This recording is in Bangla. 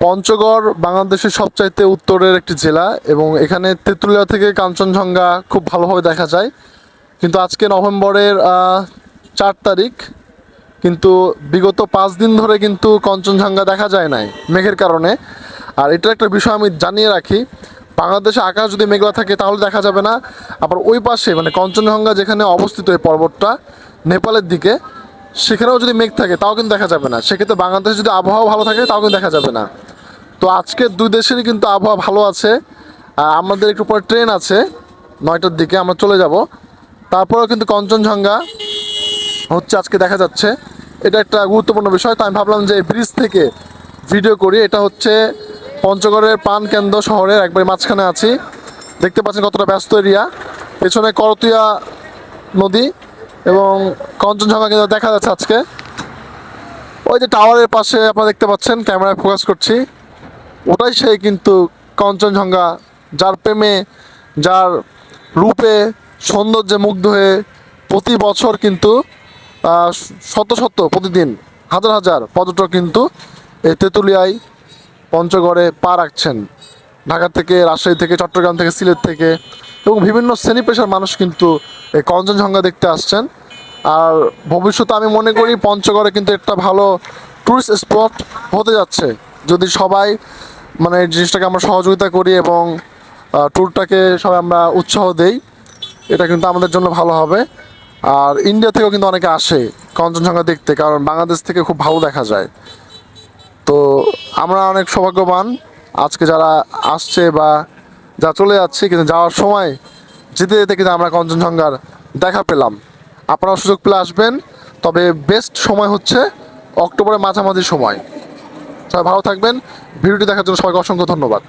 পঞ্চগড় বাংলাদেশের সবচাইতে উত্তরের একটি জেলা এবং এখানে তেঁতুলিয়া থেকে কাঞ্চনজঙ্ঘা খুব ভালোভাবে দেখা যায়। কিন্তু আজকে নভেম্বরের 4 তারিখ, কিন্তু বিগত 5 দিন ধরে কিন্তু কাঞ্চনজঙ্ঘা দেখা যায় নাই মেঘের কারণে। আর এটার একটা বিষয় আমি জানিয়ে রাখি, বাংলাদেশে আকাশ যদি মেঘলা থাকে তাহলে দেখা যাবে না। আবার ওই পাশে মানে কাঞ্চনজঙ্ঘা যেখানে অবস্থিত এই পর্বতটা নেপালের দিকে, সেখানেও যদি মেঘ থাকে তাও কিন্তু দেখা যাবে না। সেক্ষেত্রে বাংলাদেশে যদি আবহাওয়া ভালো থাকে তাও কিন্তু দেখা যাবে না। তো আজকে দুই দেশেরই কিন্তু আবহাওয়া ভালো আছে। আমাদের একটু পরে ট্রেন আছে 9টার দিকে, আমরা চলে যাব। তারপরেও কিন্তু কাঞ্চনজঙ্ঘা হচ্ছে আজকে দেখা যাচ্ছে। এটা একটা গুরুত্বপূর্ণ বিষয়। তো আমি ভাবলাম যে ব্রিজ থেকে ভিডিও করি। এটা হচ্ছে পঞ্চগড়ের প্রাণকেন্দ্র শহরের একবারে মাঝখানে আছি। দেখতে পাচ্ছেন কতটা ব্যস্ত এরিয়া। পেছনে করতিয়া নদী এবং কাঞ্চনজঙ্ঘা কিন্তু দেখা যাচ্ছে আজকে। ওই যে টাওয়ারের পাশে আপনারা দেখতে পাচ্ছেন, ক্যামেরায় ফোকাস করছি, ওটাই সেই কিন্তু কাঞ্চনজঙ্ঘা, যার প্রেমে, যার রূপে সৌন্দর্যে মুগ্ধ হয়ে প্রতি বছর কিন্তু শত শত, প্রতিদিন হাজার হাজার পর্যটক কিন্তু এই তেঁতুলিয়ায় পঞ্চগড়ে পা রাখছেন। ঢাকা থেকে, রাজশাহী থেকে, চট্টগ্রাম থেকে, সিলেট থেকে এবং বিভিন্ন শ্রেণী পেশার মানুষ কিন্তু এই কাঞ্চনজঙ্ঘা দেখতে আসছেন। আর ভবিষ্যতে আমি মনে করি পঞ্চগড়ে কিন্তু একটা ভালো ট্যুরিস্ট স্পট হতে যাচ্ছে, যদি সবাই মানে এই জিনিসটাকে আমরা সহযোগিতা করি এবং ট্যুরটাকে সবাই আমরা উৎসাহ দেই। এটা কিন্তু আমাদের জন্য ভালো হবে। আর ইন্ডিয়া থেকেও কিন্তু অনেকে আসে কাঞ্চনজঙ্ঘা দেখতে, কারণ বাংলাদেশ থেকে খুব ভালো দেখা যায়। তো আমরা অনেক সৌভাগ্যবান আজকে যারা আসছে বা যা চলে যাচ্ছে, কিন্তু যাওয়ার সময় যেতে যেতে কিন্তু আমরা কাঞ্চনজঙ্ঘার দেখা পেলাম। আপনারা সুযোগ পেলে আসবেন, তবে বেস্ট সময় হচ্ছে অক্টোবরের মাঝামাঝি সময়। সবাই ভালো থাকবেন। ভিডিওটি দেখার জন্য সবাইকে অসংখ্য ধন্যবাদ।